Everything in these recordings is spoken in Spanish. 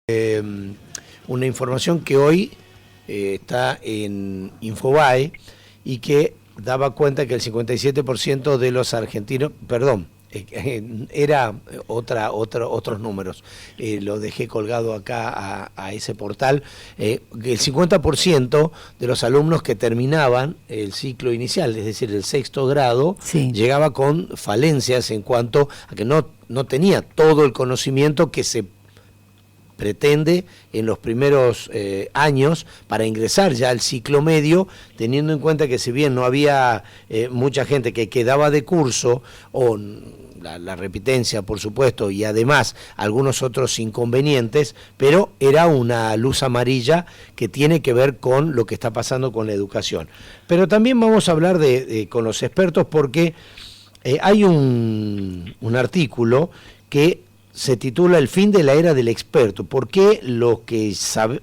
Una información que hoy está en Infobae y que daba cuenta que el 57% de los argentinos, perdón, era otros números, lo dejé colgado acá a ese portal, el 50% de los alumnos que terminaban el ciclo inicial, es decir, el sexto grado, sí, llegaba con falencias en cuanto a que no tenía todo el conocimiento que se pretende en los primeros años para ingresar ya al ciclo medio, teniendo en cuenta que si bien no había mucha gente que quedaba de curso, o la repitencia por supuesto, y además algunos otros inconvenientes, pero era una luz amarilla que tiene que ver con lo que está pasando con la educación. Pero también vamos a hablar con los expertos, porque hay un artículo que se titula El fin de la era del experto. ¿Por qué lo que sabes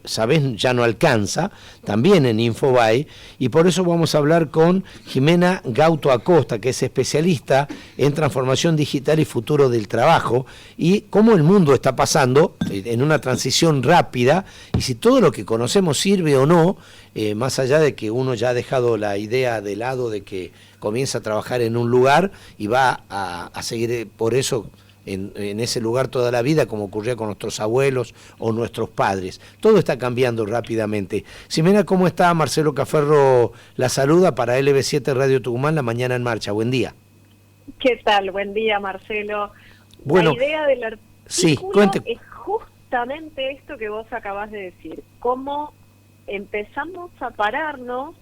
ya no alcanza? También en Infobae. Y por eso vamos a hablar con Jimena Gauto Acosta, que es especialista en transformación digital y futuro del trabajo, y cómo el mundo está pasando en una transición rápida, y si todo lo que conocemos sirve o no, más allá de que uno ya ha dejado la idea de lado de que comienza a trabajar en un lugar y va a seguir por eso en ese lugar toda la vida, como ocurría con nuestros abuelos o nuestros padres. Todo está cambiando rápidamente. Ximena, ¿cómo está? Marcelo Caferro la saluda para LB7 Radio Tucumán, La Mañana en Marcha. Buen día. ¿Qué tal? Buen día, Marcelo. Bueno, la idea del artículo sí, es justamente esto que vos acabás de decir, cómo empezamos a pararnos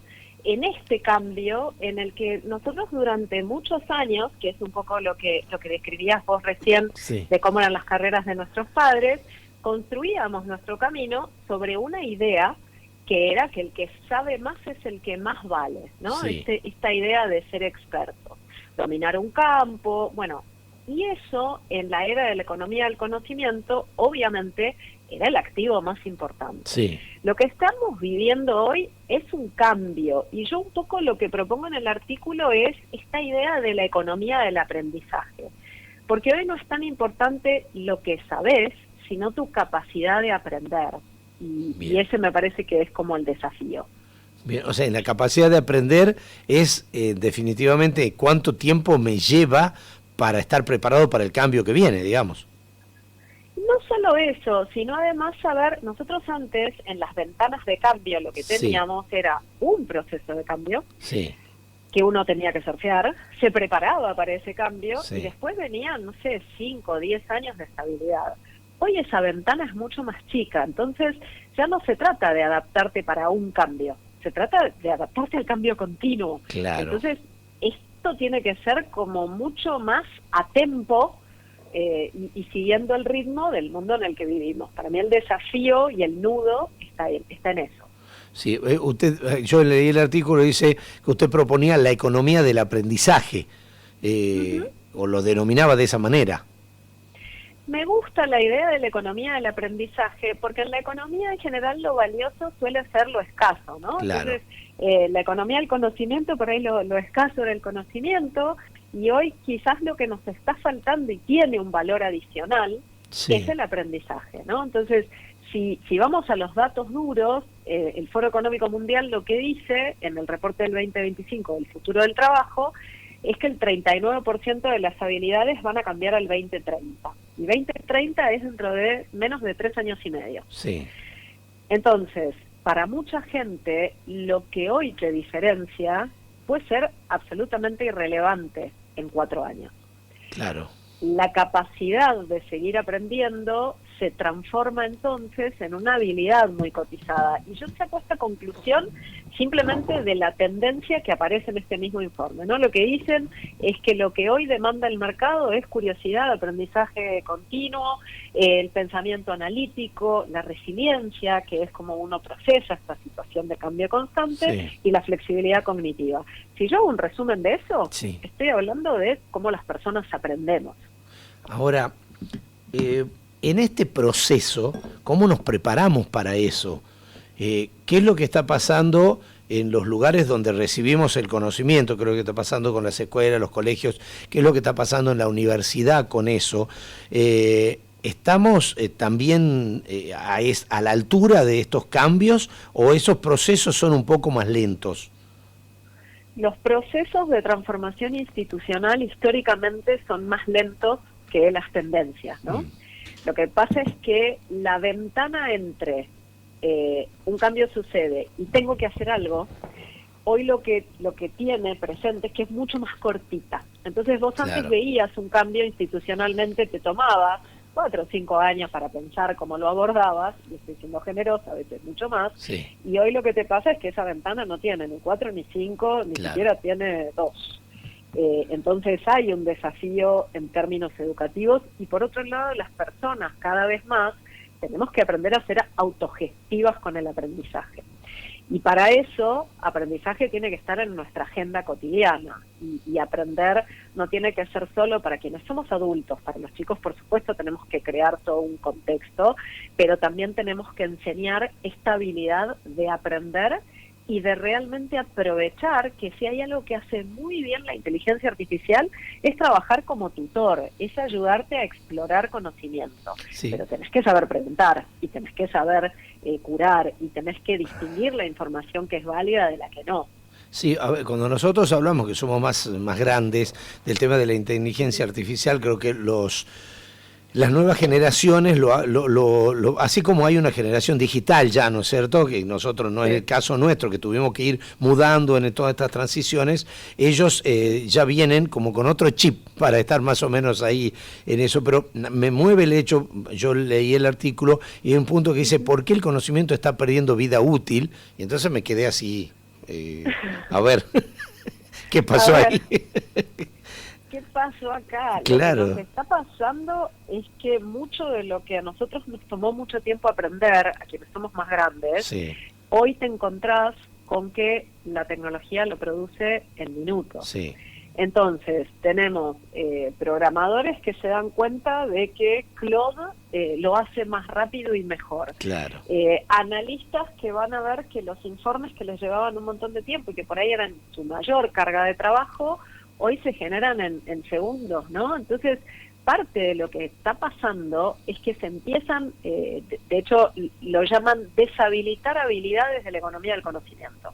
en este cambio en el que nosotros durante muchos años, que es un poco lo que describías vos recién, sí, de cómo eran las carreras de nuestros padres, construíamos nuestro camino sobre una idea que era que el que sabe más es el que más vale, ¿no? Sí. Esta idea de ser experto, dominar un campo, bueno, y eso en la era de la economía del conocimiento, obviamente, era el activo más importante. Sí. Lo que estamos viviendo hoy es un cambio, y yo un poco lo que propongo en el artículo es esta idea de la economía del aprendizaje, porque hoy no es tan importante lo que sabés, sino tu capacidad de aprender, y ese me parece que es como el desafío. Bien, o sea, la capacidad de aprender es definitivamente cuánto tiempo me lleva para estar preparado para el cambio que viene, digamos. No solo eso, sino además saber, nosotros antes en las ventanas de cambio lo que teníamos era un proceso de cambio, sí, que uno tenía que surfear, se preparaba para ese cambio, sí, y después venían, no sé, 5 o 10 años de estabilidad. Hoy esa ventana es mucho más chica, entonces ya no se trata de adaptarte para un cambio, se trata de adaptarte al cambio continuo. claro. Entonces esto tiene que ser como mucho más a tempo, y siguiendo el ritmo del mundo en el que vivimos. Para mí el desafío y el nudo está en eso. Sí, yo leí el artículo y dice que usted proponía la economía del aprendizaje, o lo denominaba de esa manera. Me gusta la idea de la economía del aprendizaje, porque en la economía en general lo valioso suele ser lo escaso, ¿no? Claro. Entonces, la economía del conocimiento, por ahí lo escaso del conocimiento, y hoy quizás lo que nos está faltando y tiene un valor adicional, Sí. es el aprendizaje, ¿no? Entonces, si vamos a los datos duros, el Foro Económico Mundial lo que dice en el reporte del 2025 del futuro del trabajo es que el 39% de las habilidades van a cambiar al 2030. Y 2030 es dentro de menos de 3 años y medio. Sí. Entonces, para mucha gente, lo que hoy te diferencia puede ser absolutamente irrelevante en 4 años. Claro. La capacidad de seguir aprendiendo se transforma entonces en una habilidad muy cotizada. Y yo saco esta conclusión simplemente de la tendencia que aparece en este mismo informe, ¿no? Lo que dicen es que lo que hoy demanda el mercado es curiosidad, aprendizaje continuo, el pensamiento analítico, la resiliencia, que es como uno procesa esta situación de cambio constante, Sí. y la flexibilidad cognitiva. Si yo hago un resumen de eso, Sí. estoy hablando de cómo las personas aprendemos. Ahora, en este proceso, ¿cómo nos preparamos para eso? ¿Qué es lo que está pasando en los lugares donde recibimos el conocimiento? ¿Qué es lo que está pasando con las escuelas, los colegios? ¿Qué es lo que está pasando en la universidad con eso? ¿Estamos también a la altura de estos cambios o esos procesos son un poco más lentos? Los procesos de transformación institucional históricamente son más lentos que las tendencias, ¿no? Lo que pasa es que la ventana entre un cambio sucede y tengo que hacer algo, hoy lo que tiene presente es que es mucho más cortita. Entonces vos antes veías un cambio institucionalmente, te tomaba 4 o 5 años para pensar cómo lo abordabas, y estoy siendo generosa, a veces mucho más, y hoy lo que te pasa es que esa ventana no tiene ni 4 ni 5, ni siquiera tiene 2. Entonces hay un desafío en términos educativos, y por otro lado las personas cada vez más tenemos que aprender a ser autogestivas con el aprendizaje. Y para eso, aprendizaje tiene que estar en nuestra agenda cotidiana. Y aprender no tiene que ser solo para quienes somos adultos. Para los chicos, por supuesto, tenemos que crear todo un contexto, pero también tenemos que enseñar esta habilidad de aprender y de realmente aprovechar que si hay algo que hace muy bien la inteligencia artificial es trabajar como tutor, es ayudarte a explorar conocimiento. Pero tenés que saber preguntar y tenés que saber curar y tenés que distinguir la información que es válida de la que no. Sí, a ver, cuando nosotros hablamos que somos más grandes del tema de la inteligencia artificial, creo que las nuevas generaciones, así como hay una generación digital ya, ¿no es cierto? Que nosotros, no es el caso nuestro, que tuvimos que ir mudando en todas estas transiciones, ellos ya vienen como con otro chip para estar más o menos ahí en eso, pero me mueve el hecho, yo leí el artículo y hay un punto que dice, ¿por qué el conocimiento está perdiendo vida útil? Y entonces me quedé así, a ver, ¿qué pasó ahí? ¿Qué pasó acá? Claro. Lo que está pasando es que mucho de lo que a nosotros nos tomó mucho tiempo aprender, a quienes somos más grandes, hoy te encontrás con que la tecnología lo produce en minutos. Entonces, tenemos programadores que se dan cuenta de que Claude lo hace más rápido y mejor. Analistas que van a ver que los informes que les llevaban un montón de tiempo y que por ahí eran su mayor carga de trabajo, hoy se generan en segundos, ¿no? Entonces, parte de lo que está pasando es que se empiezan, de hecho, lo llaman deshabilitar habilidades de la economía del conocimiento.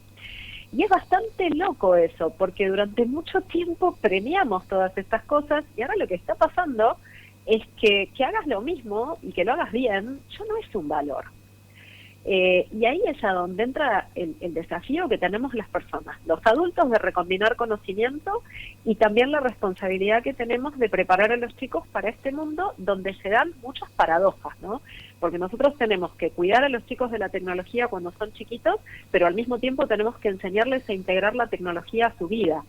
Y es bastante loco eso, porque durante mucho tiempo premiamos todas estas cosas y ahora lo que está pasando es que hagas lo mismo y que lo hagas bien, ya no es un valor. Y ahí es a donde entra el desafío que tenemos las personas, los adultos, de recombinar conocimiento y también la responsabilidad que tenemos de preparar a los chicos para este mundo donde se dan muchas paradojas, ¿no? Porque nosotros tenemos que cuidar a los chicos de la tecnología cuando son chiquitos, pero al mismo tiempo tenemos que enseñarles a integrar la tecnología a su vida.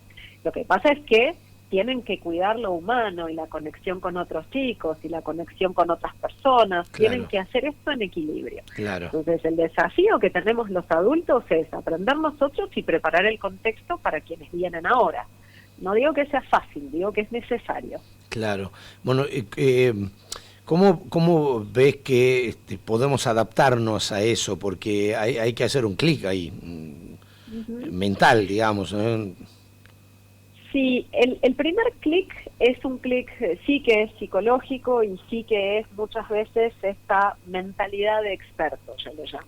Lo que pasa es que tienen que cuidar lo humano y la conexión con otros chicos y la conexión con otras personas, tienen que hacer esto en equilibrio. Entonces el desafío que tenemos los adultos es aprender nosotros y preparar el contexto para quienes vienen ahora. No digo que sea fácil, digo que es necesario. Claro. Bueno, ¿cómo ves que podemos adaptarnos a eso? Porque hay que hacer un clic ahí, mental, digamos, ¿no? Sí, el primer clic es un clic sí que es psicológico y sí que es muchas veces esta mentalidad de experto, yo lo llamo.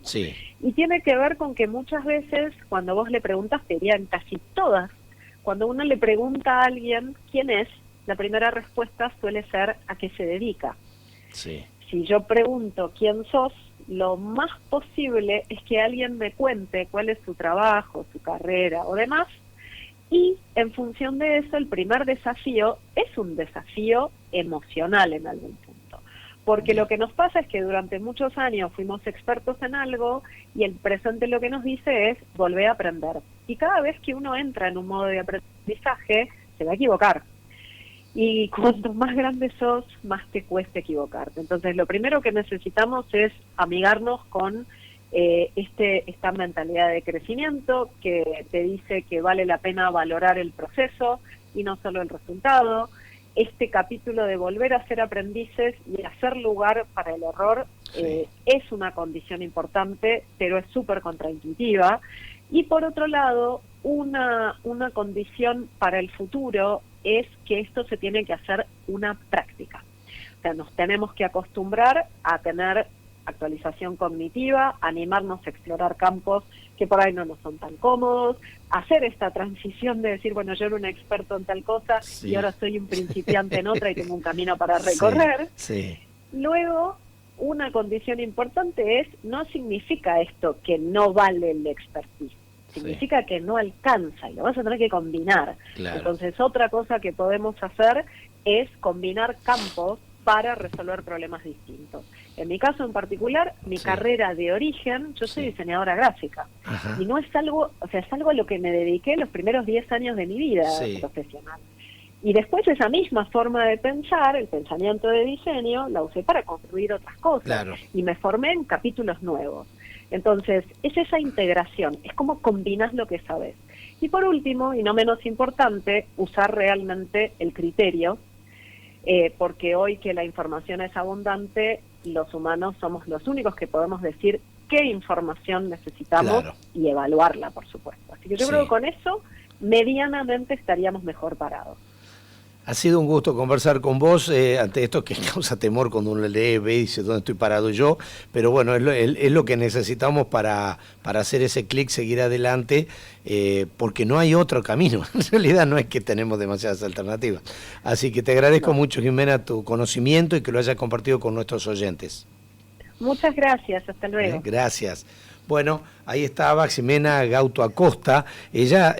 Y tiene que ver con que muchas veces cuando vos le preguntas, te dirían casi todas, cuando uno le pregunta a alguien quién es, la primera respuesta suele ser a qué se dedica. Si yo pregunto quién sos, lo más posible es que alguien me cuente cuál es su trabajo, su carrera o demás. Y en función de eso, el primer desafío es un desafío emocional en algún punto. Porque lo que nos pasa es que durante muchos años fuimos expertos en algo y el presente lo que nos dice es volver a aprender. Y cada vez que uno entra en un modo de aprendizaje, se va a equivocar. Y cuanto más grande sos, más te cuesta equivocarte. Entonces, lo primero que necesitamos es amigarnos con esta mentalidad de crecimiento que te dice que vale la pena valorar el proceso y no solo el resultado. Este capítulo de volver a ser aprendices y hacer lugar para el error es una condición importante, pero es súper contraintuitiva. Y por otro lado, una condición para el futuro es que esto se tiene que hacer una práctica. nos tenemos que acostumbrar a tener actualización cognitiva, animarnos a explorar campos que por ahí no nos son tan cómodos, hacer esta transición de decir, bueno, yo era un experto en tal cosa y ahora soy un principiante en otra y tengo un camino para recorrer. Luego, una condición importante es, no significa esto que no vale el expertise, significa que no alcanza y lo vas a tener que combinar. Entonces, otra cosa que podemos hacer es combinar campos para resolver problemas distintos. En mi caso en particular, mi carrera de origen, yo soy diseñadora gráfica. Y no es algo, o sea, es algo a lo que me dediqué los primeros 10 años de mi vida profesional. Y después esa misma forma de pensar, el pensamiento de diseño, la usé para construir otras cosas. Y me formé en capítulos nuevos. Entonces, es esa integración, es como combinas lo que sabes. Y por último, y no menos importante, usar realmente el criterio, porque hoy que la información es abundante, los humanos somos los únicos que podemos decir qué información necesitamos y evaluarla, por supuesto. Así que yo creo que con eso medianamente estaríamos mejor parados. Ha sido un gusto conversar con vos ante esto que causa temor cuando uno lee, ve y dice dónde estoy parado yo, pero bueno, es lo que necesitamos para hacer ese clic, seguir adelante, porque no hay otro camino. En realidad no es que tenemos demasiadas alternativas. Así que te agradezco mucho, Jimena, tu conocimiento y que lo hayas compartido con nuestros oyentes. Muchas gracias, hasta luego. Gracias. Bueno, ahí estaba Jimena Gauto Acosta, ella...